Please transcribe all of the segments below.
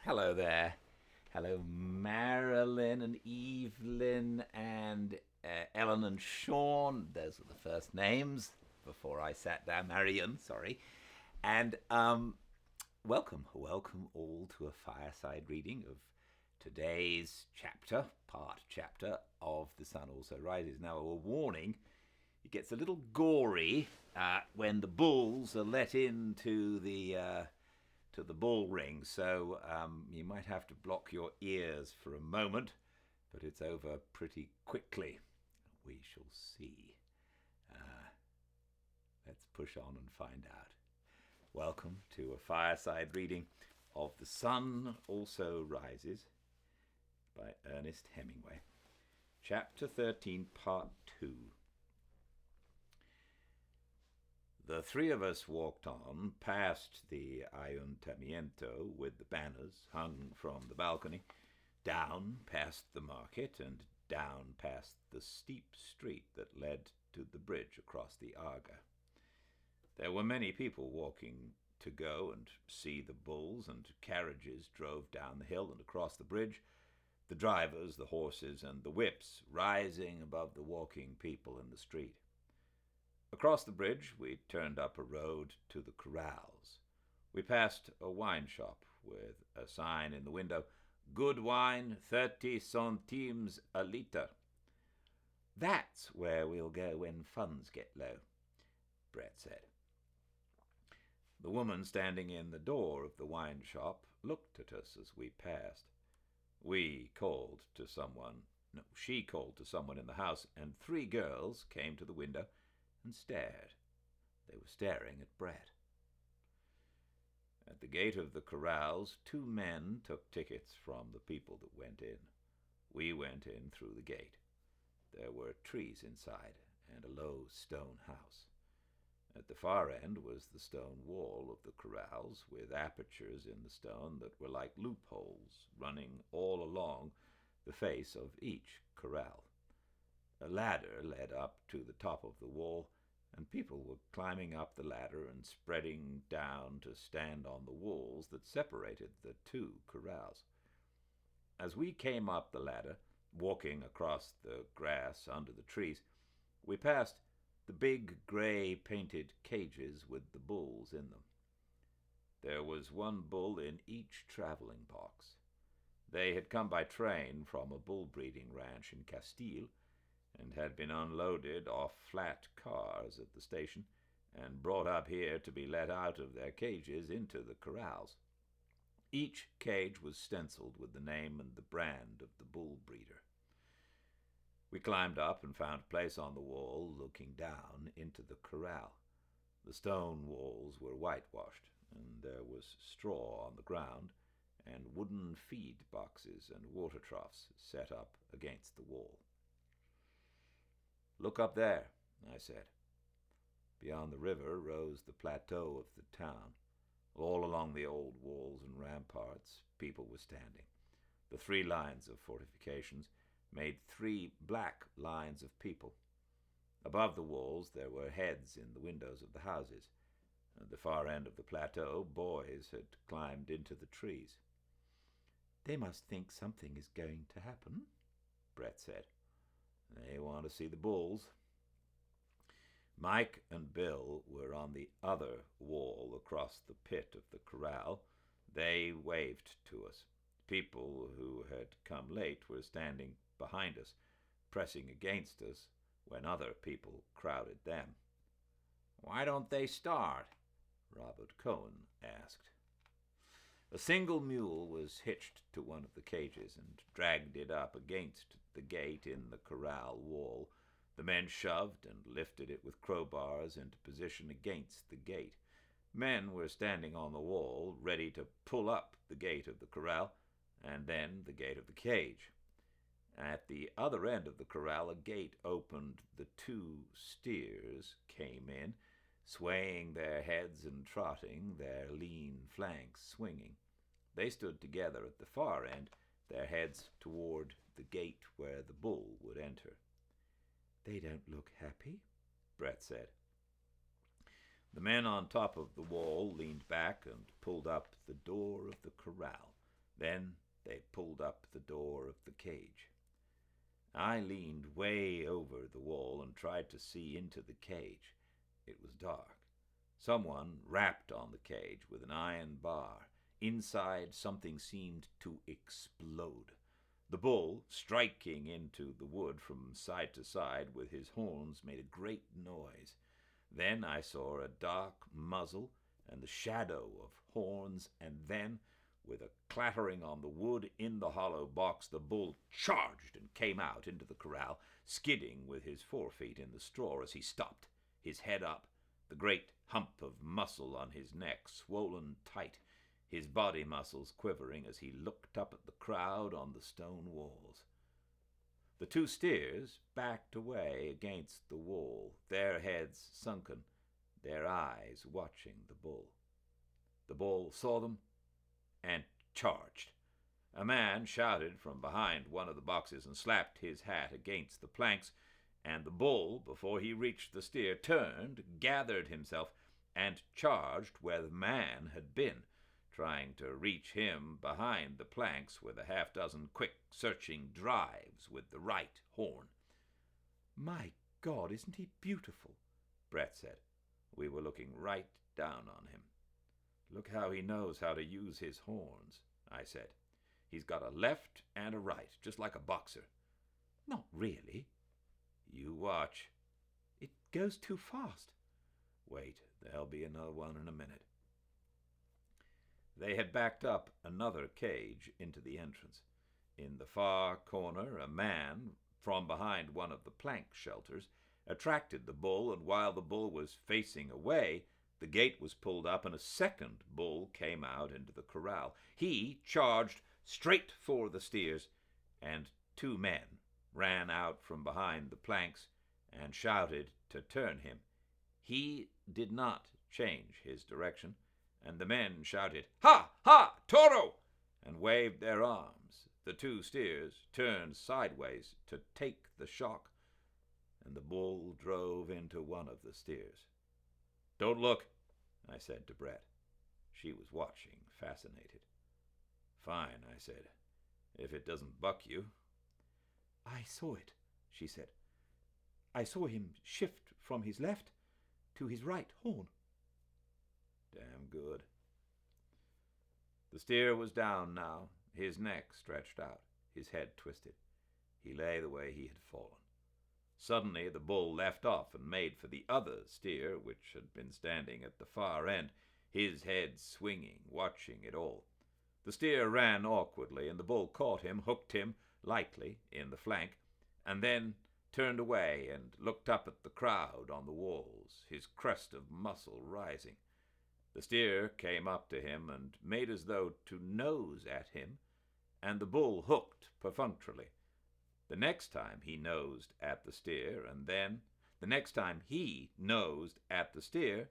Hello there. Hello, Marilyn and Evelyn and Ellen and Sean. Those are the first names before I sat down. Marion, sorry. And welcome all to a fireside reading of today's part chapter of The Sun Also Rises. Now, a warning, it gets a little gory when the bulls are let into the bull ring, so you might have to block your ears for a moment, but it's over pretty quickly. We shall see. Let's push on and find out. Welcome to a fireside reading of The Sun Also Rises by Ernest Hemingway. Chapter 13, Part 2. The three of us walked on, past the ayuntamiento with the banners hung from the balcony, down past the market, and down past the steep street that led to the bridge across the Arga. There were many people walking to go and see the bulls, and carriages drove down the hill and across the bridge, the drivers, the horses, and the whips rising above the walking people in the street. Across the bridge, we turned up a road to the corrals. We passed a wine shop with a sign in the window, "Good wine, 30 centimes a litre." "That's where we'll go when funds get low," Brett said. The woman standing in the door of the wine shop looked at us as we passed. She called to someone in the house, and 3 girls came to the window and stared. They were staring at Brett. At the gate of the corrals, 2 men took tickets from the people that went in. We went in through the gate. There were trees inside and a low stone house. At the far end was the stone wall of the corrals, with apertures in the stone that were like loopholes running all along the face of each corral. A ladder led up to the top of the wall, and people were climbing up the ladder and spreading down to stand on the walls that separated the 2 corrals. As we came up the ladder, walking across the grass under the trees, we passed the big gray painted cages with the bulls in them. There was 1 bull in each traveling box. They had come by train from a bull breeding ranch in Castile, and had been unloaded off flat cars at the station and brought up here to be let out of their cages into the corrals. Each cage was stenciled with the name and the brand of the bull breeder. We climbed up and found a place on the wall looking down into the corral. The stone walls were whitewashed, and there was straw on the ground and wooden feed boxes and water troughs set up against the wall. "Look up there," I said. Beyond the river rose the plateau of the town. All along the old walls and ramparts, people were standing. The 3 lines of fortifications made 3 black lines of people. Above the walls there were heads in the windows of the houses. At the far end of the plateau, boys had climbed into the trees. "They must think something is going to happen," Brett said. "They want to see the bulls." Mike and Bill were on the other wall across the pit of the corral. They waved to us. People who had come late were standing behind us, pressing against us when other people crowded them. "Why don't they start?" Robert Cohen asked. A single mule was hitched to one of the cages and dragged it up against the gate in the corral wall. The men shoved and lifted it with crowbars into position against the gate. Men were standing on the wall, ready to pull up the gate of the corral, and then the gate of the cage. At the other end of the corral, a gate opened. The 2 steers came in, swaying their heads and trotting, their lean flanks swinging. They stood together at the far end, their heads toward the gate where the bull would enter. "They don't look happy," Brett said. The men on top of the wall leaned back and pulled up the door of the corral. Then they pulled up the door of the cage. I leaned way over the wall and tried to see into the cage. It was dark. Someone rapped on the cage with an iron bar. Inside, something seemed to explode. The bull, striking into the wood from side to side with his horns, made a great noise. Then I saw a dark muzzle and the shadow of horns, and then, with a clattering on the wood in the hollow box, the bull charged and came out into the corral, skidding with his forefeet in the straw as he stopped, his head up, the great hump of muscle on his neck swollen tight, his body muscles quivering as he looked up at the crowd on the stone walls. The two steers backed away against the wall, their heads sunken, their eyes watching the bull. The bull saw them and charged. A man shouted from behind one of the boxes and slapped his hat against the planks, and the bull, before he reached the steer, turned, gathered himself, and charged where the man had been, trying to reach him behind the planks with a half-dozen quick, searching drives with the right horn. "My God, isn't he beautiful?" Brett said. We were looking right down on him. "Look how he knows how to use his horns," I said. "He's got a left and a right, just like a boxer." "Not really." "You watch." "It goes too fast." "Wait, there'll be another one in a minute." They had backed up another cage into the entrance. In the far corner, a man, from behind one of the plank shelters, attracted the bull, and while the bull was facing away, the gate was pulled up and a second bull came out into the corral. He charged straight for the steers, and two men ran out from behind the planks and shouted to turn him. He did not change his direction, and the men shouted, "Ha! Ha! Toro!" and waved their arms. The two steers turned sideways to take the shock, and the bull drove into one of the steers. "Don't look," I said to Brett. She was watching, fascinated. "Fine," I said, "if it doesn't buck you." "I saw it," she said. "I saw him shift from his left to his right horn." "Damn good." The steer was down now, his neck stretched out, his head twisted. He lay the way he had fallen. Suddenly the bull left off and made for the other steer, which had been standing at the far end, his head swinging, watching it all. The steer ran awkwardly, and the bull caught him, hooked him lightly in the flank, and then turned away and looked up at the crowd on the walls, his crest of muscle rising. The steer came up to him and made as though to nose at him, and the bull hooked perfunctorily. The next time he nosed at the steer, and then the next time he nosed at the steer,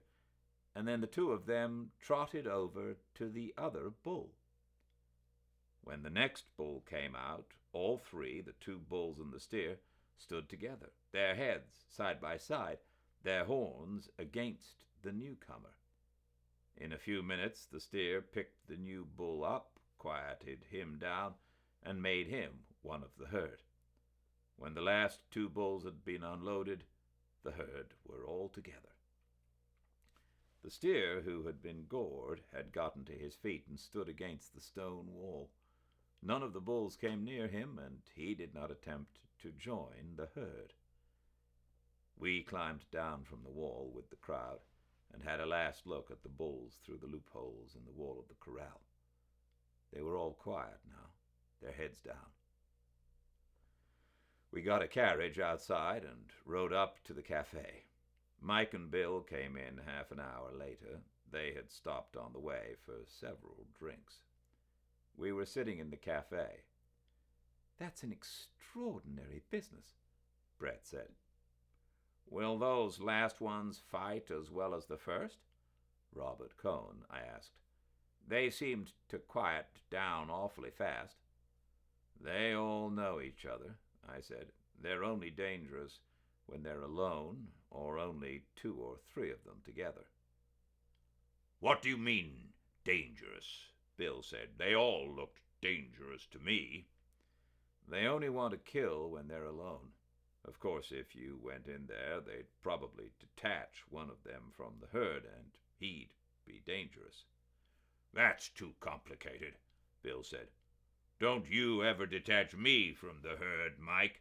and then the two of them trotted over to the other bull. When the next bull came out, all three, the two bulls and the steer, stood together, their heads side by side, their horns against the newcomer. In a few minutes the steer picked the new bull up, quieted him down, and made him one of the herd. When the last two bulls had been unloaded, the herd were all together. The steer, who had been gored, had gotten to his feet and stood against the stone wall. None of the bulls came near him, and he did not attempt to join the herd. We climbed down from the wall with the crowd, and had a last look at the bulls through the loopholes in the wall of the corral. They were all quiet now, their heads down. We got a carriage outside and rode up to the cafe. Mike and Bill came in half an hour later. They had stopped on the way for several drinks. We were sitting in the cafe. "That's an extraordinary business," Brett said. "Will those last ones fight as well as the first?" "Robert Cohn," I asked. "They seemed to quiet down awfully fast." "They all know each other," I said. "They're only dangerous when they're alone, or only 2 or 3 of them together." "What do you mean, dangerous?" Bill said. "They all looked dangerous to me." "They only want to kill when they're alone. Of course, if you went in there, they'd probably detach one of them from the herd, and he'd be dangerous." "That's too complicated," Bill said. "Don't you ever detach me from the herd, Mike."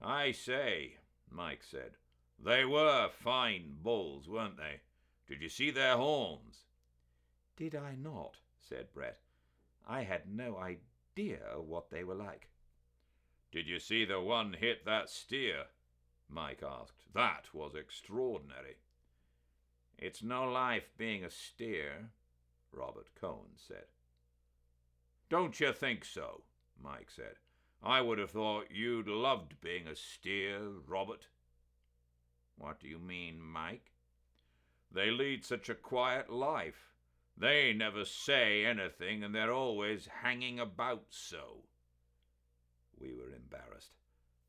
"I say," Mike said, "they were fine bulls, weren't they? Did you see their horns?" "Did I not?" said Brett. "I had no idea what they were like." "Did you see the one hit that steer?" Mike asked. "That was extraordinary." "It's no life being a steer," Robert Cohen said. "Don't you think so?" Mike said. "I would have thought you'd loved being a steer, Robert." "What do you mean, Mike?" "They lead such a quiet life. They never say anything, and they're always hanging about so." We were embarrassed.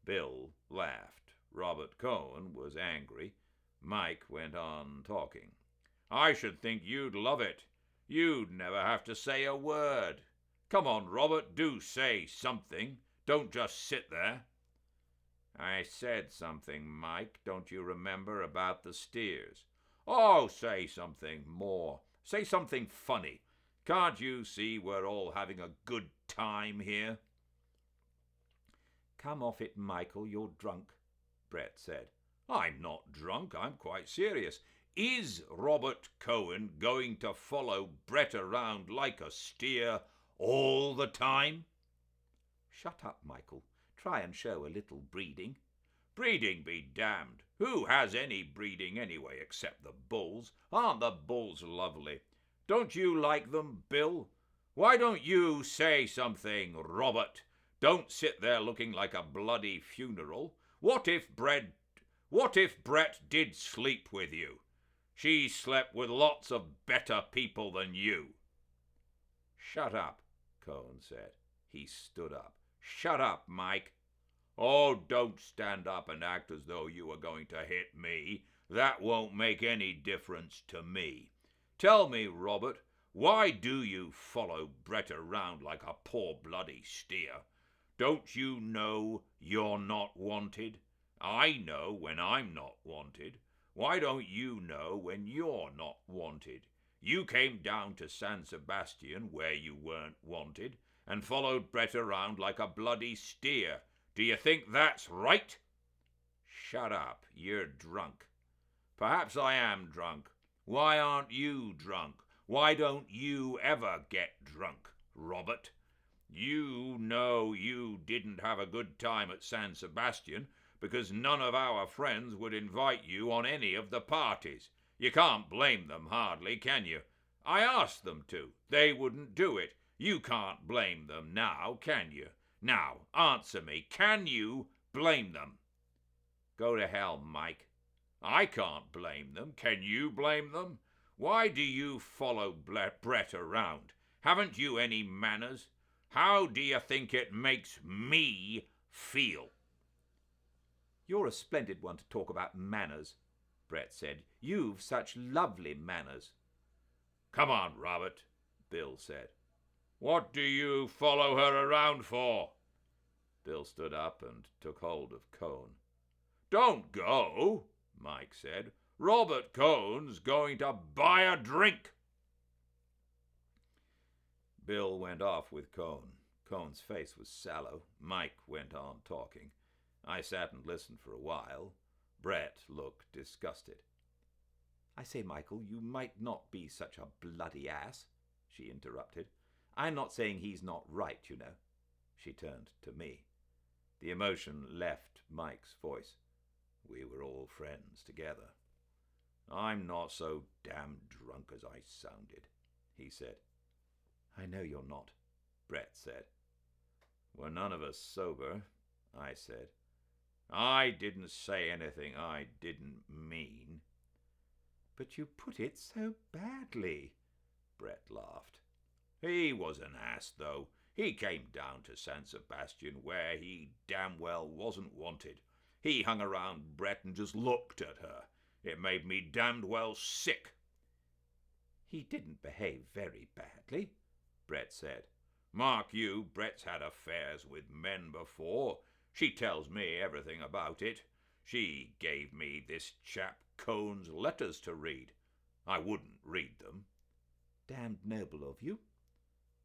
Bill laughed. Robert Cohen was angry. Mike went on talking. "I should think you'd love it. You'd never have to say a word. Come on, Robert, do say something. Don't just sit there." "I said something, Mike, don't you remember, about the steers?" "Oh, say something more. Say something funny. Can't you see we're all having a good time here?" "Come off it, Michael, you're drunk," Brett said. "I'm not drunk, I'm quite serious. Is Robert Cohen going to follow Brett around like a steer all the time?" "Shut up, Michael. Try and show a little breeding." "Breeding be damned. Who has any breeding anyway except the bulls? Aren't the bulls lovely? Don't you like them, Bill? Why don't you say something, Robert? Don't sit there looking like a bloody funeral. What if Brett did sleep with you? She slept with lots of better people than you." "Shut up," Cohen said. He stood up. "Shut up, Mike." "Oh, don't stand up and act as though you were going to hit me. That won't make any difference to me. Tell me, Robert, why do you follow Brett around like a poor bloody steer? Don't you know you're not wanted? I know when I'm not wanted. Why don't you know when you're not wanted? You came down to San Sebastian, where you weren't wanted, and followed Brett around like a bloody steer. Do you think that's right?" "Shut up. You're drunk." "Perhaps I am drunk. Why aren't you drunk? Why don't you ever get drunk, Robert? You know you didn't have a good time at San Sebastian because none of our friends would invite you on any of the parties. You can't blame them hardly, can you? I asked them to. They wouldn't do it. You can't blame them now, can you? Now, answer me. Can you blame them?" "Go to hell, Mike." "I can't blame them. Can you blame them? Why do you follow Brett around? Haven't you any manners? How do you think it makes me feel?" "You're a splendid one to talk about manners," Brett said. "You've such lovely manners." "Come on, Robert," Bill said. "What do you follow her around for?" Bill stood up and took hold of Cohen. "Don't go," Mike said. "Robert Cohen's going to buy a drink." Bill went off with Cohen. Cohen's face was sallow. Mike went on talking. I sat and listened for a while. Brett looked disgusted. "I say, Michael, you might not be such a bloody ass," she interrupted. "I'm not saying he's not right, you know." She turned to me. The emotion left Mike's voice. We were all friends together. "I'm not so damn drunk as I sounded," he said. "I know you're not," Brett said. "We're none of us sober," I said. "I didn't say anything I didn't mean." "But you put it so badly," Brett laughed. "He was an ass, though. He came down to San Sebastian where he damn well wasn't wanted. He hung around Brett and just looked at her. It made me damned well sick." "He didn't behave very badly," Brett said. Mark you, Brett's had affairs with men before. She tells me everything about it. She gave me this chap Cohn's letters to read. I wouldn't read them. Damned noble of you.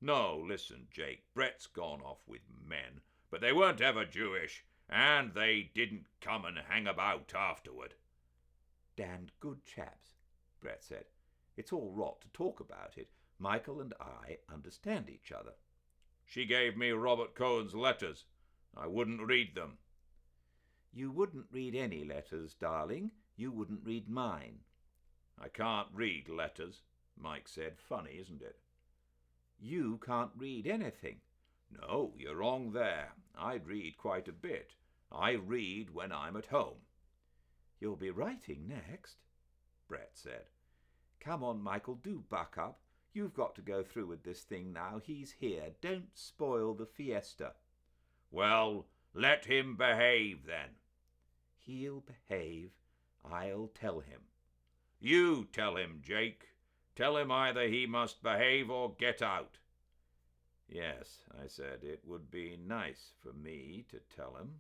No, listen, Jake, Brett's gone off with men, but they weren't ever Jewish, and they didn't come and hang about afterward. Damned good chaps, Brett said. It's all rot to talk about it. Michael and I understand each other. She gave me Robert Cohen's letters. I wouldn't read them. You wouldn't read any letters, darling. You wouldn't read mine. I can't read letters, Mike said. Funny, isn't it? You can't read anything. No, you're wrong there. I read quite a bit. I read when I'm at home. You'll be writing next, Brett said. Come on, Michael, do buck up. You've got to go through with this thing now. He's here. Don't spoil the fiesta. Well, let him behave then. He'll behave. I'll tell him. You tell him, Jake. Tell him either he must behave or get out. Yes, I said, it would be nice for me to tell him.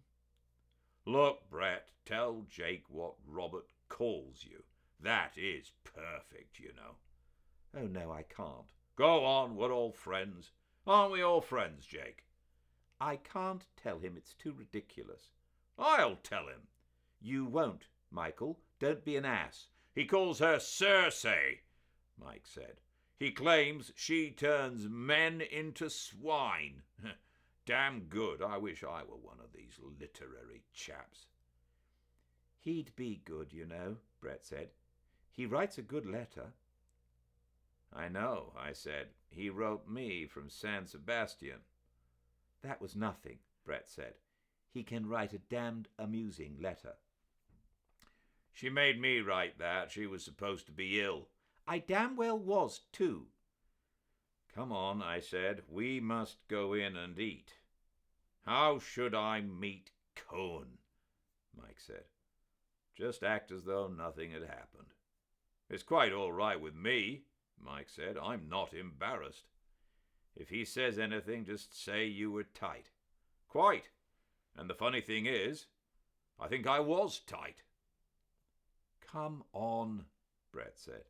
Look, Brett, tell Jake what Robert calls you. That is perfect, you know. Oh, no, I can't. Go on, we're all friends. Aren't we all friends, Jake? I can't tell him. It's too ridiculous. I'll tell him. You won't, Michael. Don't be an ass. He calls her Circe, Mike said. He claims she turns men into swine. Damn good. I wish I were one of these literary chaps. He'd be good, you know, Brett said. He writes a good letter. I know, I said. He wrote me from San Sebastian. That was nothing, Brett said. He can write a damned amusing letter. She made me write that. She was supposed to be ill. I damn well was, too. Come on, I said. We must go in and eat. How should I meet Cohen? Mike said. Just act as though nothing had happened. It's quite all right with me, Mike said. I'm not embarrassed. If he says anything, just say you were tight. Quite. And the funny thing is, I think I was tight. Come on, Brett said.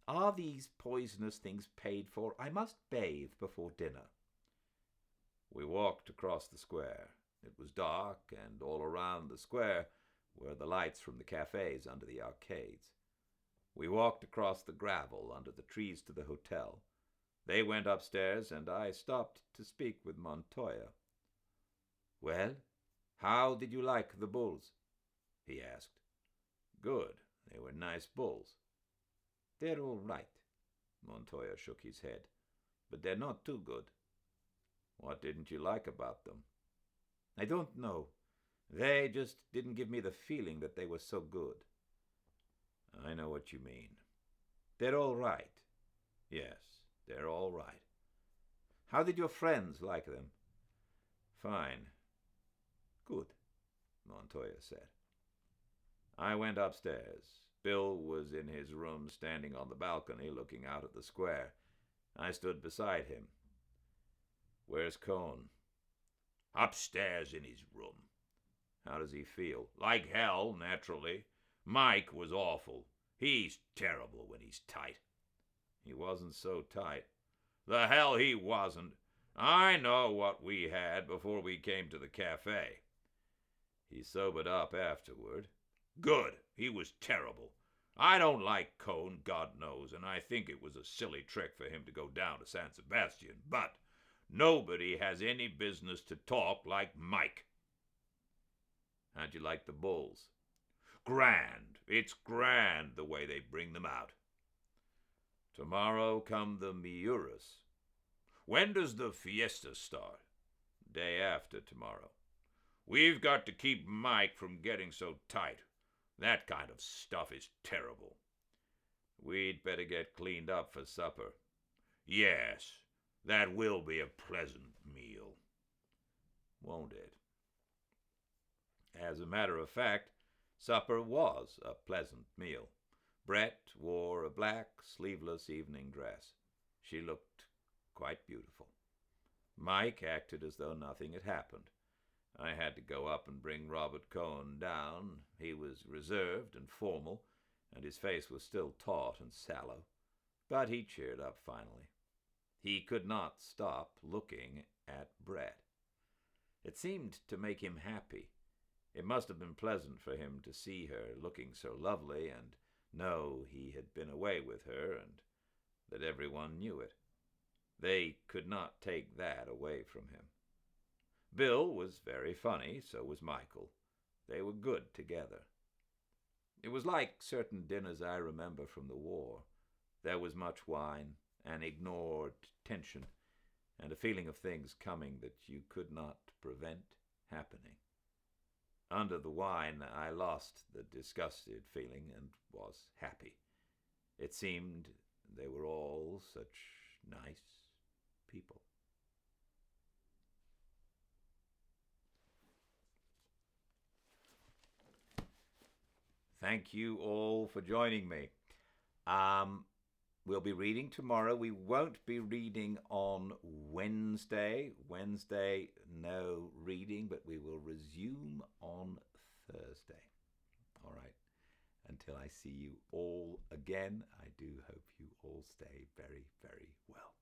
Are these poisonous things paid for? I must bathe before dinner. We walked across the square. It was dark, and all around the square were the lights from the cafes under the arcades. We walked across the gravel under the trees to the hotel. They went upstairs, and I stopped to speak with Montoya. Well, how did you like the bulls? He asked. Good. They were nice bulls. They're all right. Montoya shook his head. But they're not too good. What didn't you like about them? I don't know. They just didn't give me the feeling that they were so good. I know what you mean. They're all right. Yes, they're all right. How did your friends like them? Fine. Good, Montoya said. I went upstairs. Bill was in his room standing on the balcony looking out at the square. I stood beside him. Where's Cohn? Upstairs in his room. How does he feel? Like hell, naturally. Mike was awful. He's terrible when he's tight. He wasn't so tight. The hell he wasn't. I know what we had before we came to the cafe. He sobered up afterward. Good. He was terrible. I don't like Cohn, God knows, and I think it was a silly trick for him to go down to San Sebastian, but nobody has any business to talk like Mike. How'd you like the bulls? Grand. It's grand the way they bring them out. Tomorrow come the Miuras. When does the fiesta start? Day after tomorrow. We've got to keep Mike from getting so tight. That kind of stuff is terrible. We'd better get cleaned up for supper. Yes, that will be a pleasant meal. Won't it? As a matter of fact, supper was a pleasant meal. Brett wore a black, sleeveless evening dress. She looked quite beautiful. Mike acted as though nothing had happened. I had to go up and bring Robert Cohen down. He was reserved and formal, and his face was still taut and sallow, but he cheered up finally. He could not stop looking at Brett. It seemed to make him happy. It must have been pleasant for him to see her looking so lovely and know he had been away with her and that everyone knew it. They could not take that away from him. Bill was very funny, so was Michael. They were good together. It was like certain dinners I remember from the war. There was much wine, an ignored tension, and a feeling of things coming that you could not prevent happening. Under the wine, I lost the disgusted feeling and was happy. It seemed they were all such nice people. Thank you all for joining me. We'll be reading tomorrow. We won't be reading on Wednesday. Wednesday, no reading, but we will resume on Thursday. All right. Until I see you all again, I do hope you all stay very, very well.